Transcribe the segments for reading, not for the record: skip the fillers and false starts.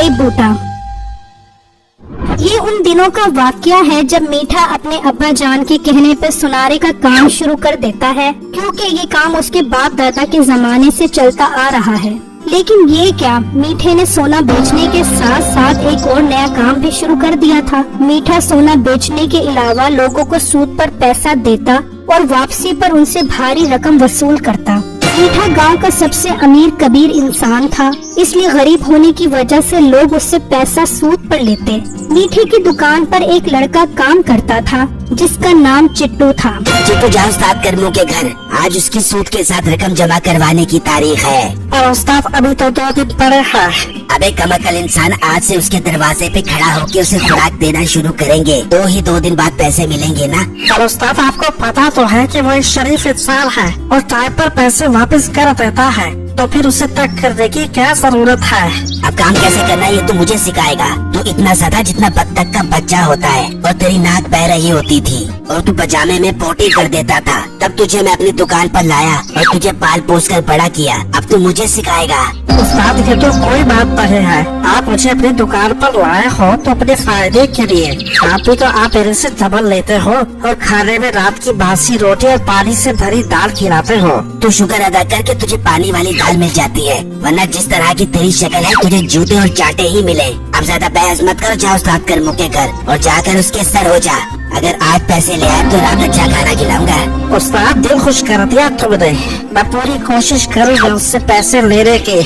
सेब बूटा। ये उन दिनों का वाकया है जब मीठा अपने अब्बा जान के कहने पर सुनारे का काम शुरू कर देता है, क्योंकि ये काम उसके बाप दादा के जमाने से चलता आ रहा है। लेकिन ये क्या, मीठे ने सोना बेचने के साथ साथ एक और नया काम भी शुरू कर दिया था। मीठा सोना बेचने के अलावा लोगों को सूद पर पैसा देता और वापसी पर उनसे भारी रकम वसूल करता। मीठा गांव का सबसे अमीर कबीर इंसान था, इसलिए गरीब होने की वजह से लोग उससे पैसा सूद पर लेते। मीठे की दुकान पर एक लड़का काम करता था जिसका नाम चिट्टू था। चिट्टू जा उस्ताद करमू के घर, आज उसकी सूद के साथ रकम जमा करवाने की तारीख है। और उस्ताद अभी तो 2 दिन पड़े हैं। अबे कमअकल इंसान, आज से उसके दरवाजे पे खड़ा होकर उसे खुराक देना शुरू करेंगे तो ही 2 दिन बाद पैसे मिलेंगे ना। और उस्ताद आपको पता तो है कि वो एक शरीफ इंसान है और टाइम पर पैसे वापस कर देता है, तो फिर उसे तक करने की क्या जरूरत है। अब काम कैसे करना है ये तू मुझे सिखाएगा। तू इतना सा जितना बत्तख का बच्चा होता है और तेरी नाक बह रही होती थी और तू पजामे में पोटी कर देता था, तब तुझे मैं अपनी दुकान पर लाया और तुझे पाल पोस कर बड़ा किया। अब तू मुझे सिखाएगा। उस्ताद ये तो कोई बात नहीं है, आप मुझे अपनी दुकान पर लाए हो तो अपने फायदे के लिए। आप भी तो आप मेरे से डबल लेते हो और खाने में रात की बासी रोटी और पानी से भरी दाल खिलाते हो। तू शुक्र अदा करके तुझे पानी वाली दाल मिल जाती है, वरना जिस तरह की तेरी शक्ल है तुझे जूते और चाटे ही मिले। अब ज्यादा बहस मत कर, जा उस्ताद करमू के घर और जाकर उसके सर हो जा। अगर आज पैसे ले आए तो रात अच्छा खाना खिलाऊंगा। उस्ताद दिल खुश कर दिया तुमने, मैं पूरी कोशिश करूँगा उससे पैसे लेने की।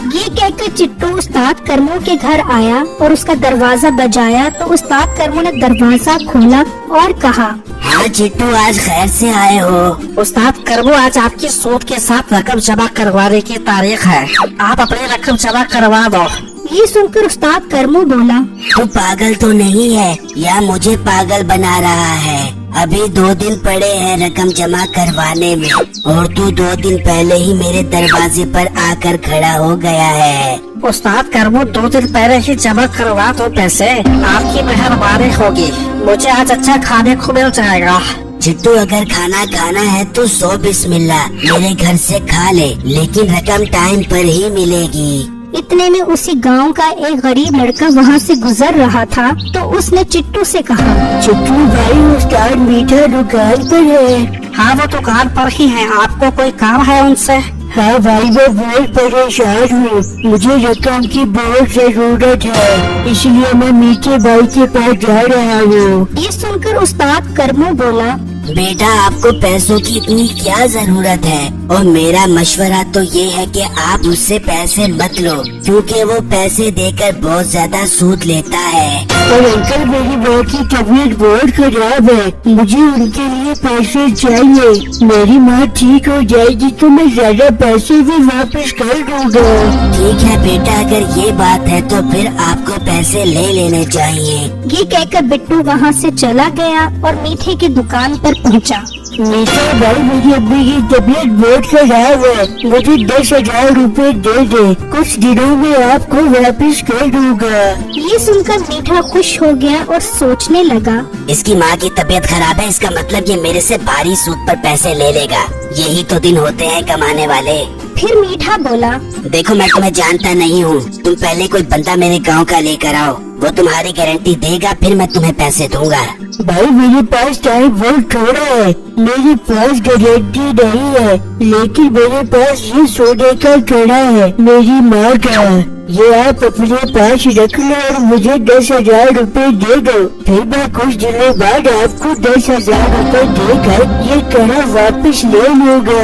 ये कहकर चिट्टू उस्ताद करमू के घर आया और उसका दरवाजा बजाया तो उस्ताद करमू ने दरवाजा खोला और कहा, हाँ चिट्टू, आज खैर से आए हो। उस्ताद करमू, आज आपकी सूद के साथ रकम जमा करवाने की तारीख है, आप अपनी रकम जमा करवा दो। ये सुनकर उस्ताद करमू बोला, तू पागल तो नहीं है या मुझे पागल बना रहा है? अभी 2 दिन पड़े हैं रकम जमा करवाने में और तू 2 दिन पहले ही मेरे दरवाजे पर आकर खड़ा हो गया है। उस्ताद करमू, 2 दिन पहले ही जमा करवा दो पैसे, आपकी मेहरबानी होगी, मुझे आज अच्छा खाने को मिल जाएगा। चिट्टू, अगर खाना खाना है तो 100 बिस्मिल्लाह मेरे घर से खा ले, लेकिन रकम टाइम पर ही मिलेगी। इतने में उसी गांव का एक गरीब लड़का वहाँ से गुजर रहा था तो उसने चिट्टू से कहा, चिट्टू भाई, उस्ताद मीठा दुकान पर है। हाँ वो दुकान पर ही है, आपको कोई काम है उनसे? हाँ भाई, मैं बहुत परेशान हूँ, मुझे रकम की बहुत जरूरत है, इसलिए मैं मीठे भाई के पास जा रहा हूँ। ये सुनकर उस्ताद करमू बोला, बेटा, आपको पैसों की इतनी क्या जरूरत है? और मेरा मशवरा तो ये है कि आप उससे पैसे मत लो, क्योंकि वो पैसे देकर बहुत ज्यादा सूद लेता है। और अंकल, मेरी माँ की तबीयत बहुत खराब है, मुझे उनके लिए पैसे चाहिए। मेरी माँ ठीक हो जाएगी तो मैं ज्यादा पैसे भी वापस कर दूंगा। ठीक है बेटा, अगर ये बात है तो फिर आपको पैसे ले लेने चाहिए। ये कहकर बिट्टू वहाँ से चला गया और मीठे की दुकान पर पहुँचा। मीठा भाई, मेरी अम्मी की तबीयत बहुत खराब है, मुझे 10,000 रुपए दे दे, कुछ दिनों में आपको वापस कर दूंगा। ये सुनकर मीठा खुश हो गया और सोचने लगा, इसकी माँ की तबीयत खराब है, इसका मतलब ये मेरे से भारी सूद पर पैसे ले लेगा। यही तो दिन होते हैं कमाने वाले। फिर मीठा बोला, देखो, मैं तुम्हें जानता नहीं हूँ, तुम पहले कोई बंदा मेरे गांव का लेकर आओ, वो तुम्हारी गारंटी देगा, फिर मैं तुम्हें पैसे दूंगा। भाई, मेरे पास टाइम बहुत थोड़ा है, मेरे पास गारंटी नहीं है, लेकिन मेरे पास ये सोने का कड़ा है, मेरी माँ का। ये आप अपने पास रख लो और मुझे 10,000 रुपए दे दो, फिर मैं कुछ दिनों बाद आपको 10,000 रुपए देकर ये कड़ा वापस ले लूंगा।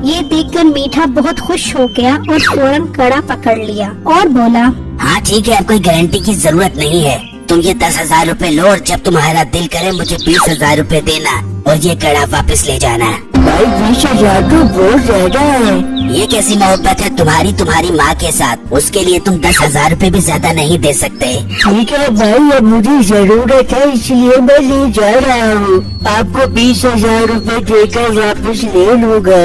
ये देखकर मीठा बहुत खुश हो गया और फौरन कड़ा पकड़ लिया और बोला, हाँ ठीक है, अब कोई गारंटी की जरूरत नहीं है, तुम ये 10,000 रुपए लो और जब तुम्हारा दिल करे मुझे 20,000 रुपए देना और ये कड़ा वापस ले जाना। भाई, 20,000 तो बहुत ज्यादा है। ये कैसी मोहब्बत है तुम्हारी माँ के साथ? उसके लिए तुम 10,000 रुपए भी ज्यादा नहीं दे सकते। ठीक है भाई, अब मुझे जरूरत है इसलिए मैं ले जा रहा हूँ, आपको 20,000 रुपए देकर वापस ले लूंगा।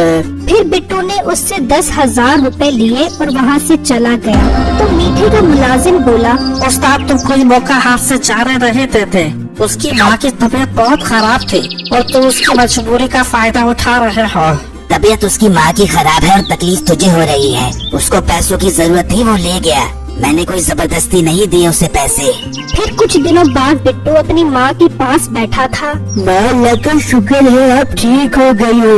फिर बिट्टू ने उससे 10,000 रुपए लिए और वहाँ से चला गया। तो मीठे का मुलाजिम बोला, उस्ताद, तुम कोई मौका हाथ से जाने नहीं देते, उसकी माँ की तबीयत बहुत खराब थी और तुम उसकी मजबूरी का फायदा उठा रहे हो। तबीयत उसकी माँ की खराब है और तकलीफ तुझे हो रही है, उसको पैसों की जरूरत थी, वो ले गया, मैंने कोई जबरदस्ती नहीं दी उसे पैसे। फिर कुछ दिनों बाद बिट्टू अपनी माँ के पास बैठा था। माँ, अल्लाह का शुक्र है आप ठीक हो गई हो।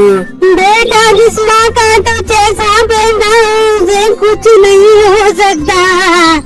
बेटा, जिस माँ का तो जैसा बेटा उसे कुछ नहीं हो सकता।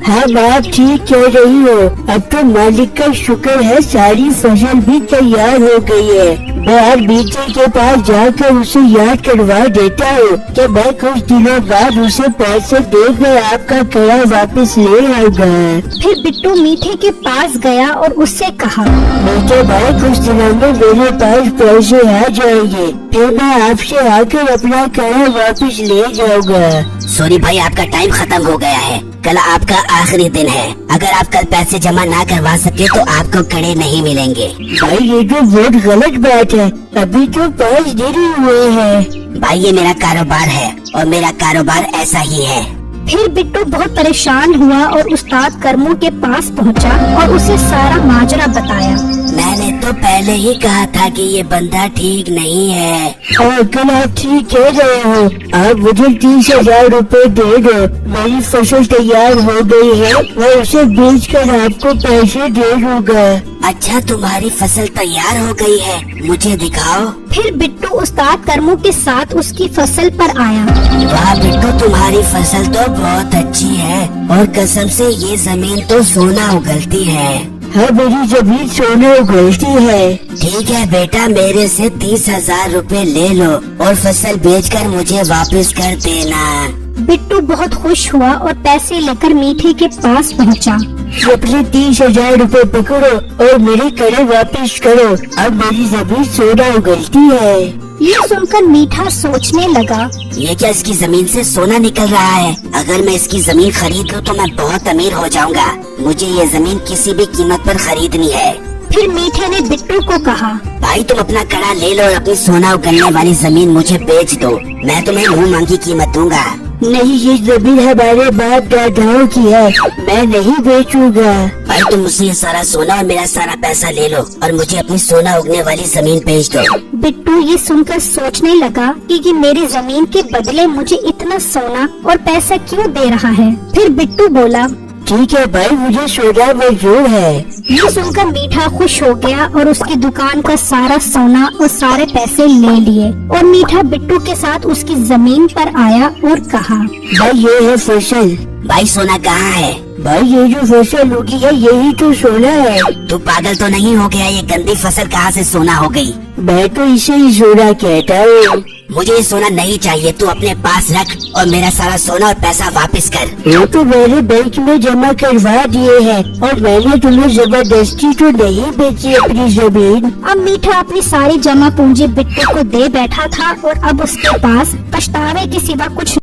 हाँ माँ, आप ठीक कह रही हो। अब तो मालिक का शुक्र है सारी फसल भी तैयार हो गई है। मैं आज बीते के पास जाकर उसे याद करवा देता हूँ कि मैं कुछ दिनों बाद उसे पैसे देकर आपका किराया वापस ले आऊंगा। फिर बिट्टू मीठे के पास गया और उससे कहा, मीठे भाई, कुछ दिनों में मेरे पास पैसे आ जाएंगे, फिर मैं आपसे आकर अपना किराया वापस ले जाऊंगा। सॉरी भाई, आपका टाइम खत्म हो गया है। कल आपका आखिरी दिन है। अगर आप कल पैसे जमा ना करवा सके तो आपको कड़े नहीं मिलेंगे। भाई, ये तो बहुत गलत बात है। अभी तो 5 दिन ही हुए हैं। भाई, ये मेरा कारोबार है और मेरा कारोबार ऐसा ही है। फिर बिट्टू बहुत परेशान हुआ और उस्ताद करमू के पास पहुंचा और उसे सारा माजरा बताया। मैंने तो पहले ही कहा था कि ये बंदा ठीक नहीं है। अंकल, आप ठीक कह रहे हो। आप मुझे 30,000 रूपए दे दो। मेरी फसल तैयार हो गई है, मैं उसे बेचकर आपको पैसे दे दूंगा। अच्छा, तुम्हारी फसल तैयार हो गई है, मुझे दिखाओ। फिर बिट्टू उस्ताद करमू के साथ उसकी फसल पर आया। वाह बिट्टू, तुम्हारी फसल तो बहुत अच्छी है और कसम से ये जमीन तो सोना उगलती है। हाँ, मेरी जमीन सोना उगलती है। ठीक है बेटा, मेरे से 30,000 रूपए ले लो और फसल बेचकर मुझे वापस कर देना। बिट्टू बहुत खुश हुआ और पैसे लेकर मीठे के पास पहुंचा। अपने 30,000 रूपए पकड़ो और मेरे करे वापस करो। अब मेरी जमीन सोना उगलती है। ये सुनकर मीठा सोचने लगा, ये क्या इसकी जमीन से सोना निकल रहा है? अगर मैं इसकी जमीन खरीद लूं तो मैं बहुत अमीर हो जाऊंगा। मुझे ये जमीन किसी भी कीमत पर खरीदनी है। फिर मीठे ने बिट्टू को कहा, भाई, तुम अपना कड़ा ले लो और अपनी सोना उगलने वाली जमीन मुझे बेच दो। मैं तुम्हें मुंह मांगी कीमत दूंगा। नहीं, ये जमीन हमारे बाप दादाओं की है, मैं नहीं बेचूंगा। भाई, तुम मुझसे ये सारा सोना और मेरा सारा पैसा ले लो और मुझे अपनी सोना उगने वाली जमीन बेच दो। बिट्टू ये सुनकर सोचने लगा कि ये मेरी जमीन के बदले मुझे इतना सोना और पैसा क्यों दे रहा है। फिर बिट्टू बोला, ठीक है भाई, मुझे सोना मंजूर है। ये सुनकर मीठा खुश हो गया और उसकी दुकान का सारा सोना और सारे पैसे ले लिए और मीठा बिट्टू के साथ उसकी जमीन पर आया और कहा, भाई, ये है फसल। भाई, सोना कहाँ है? भाई, ये जो फसल होगी है यही तो सोना है। तू पागल तो नहीं हो गया? ये गंदी फसल कहाँ से सोना हो गई? मैं तो इसे ही सोना कहता हूँ। मुझे ये सोना नहीं चाहिए, तू अपने पास रख और मेरा सारा सोना और पैसा वापस कर। वो तो मैंने बैंक में जमा करवा दिए हैं और मैंने तुम्हें जबरदस्ती तो नहीं बेची अपनी जमीन। अब मीठा अपनी सारी जमा पूंजी बिट्टू को दे बैठा था और अब उसके पास पछतावे के सिवा कुछ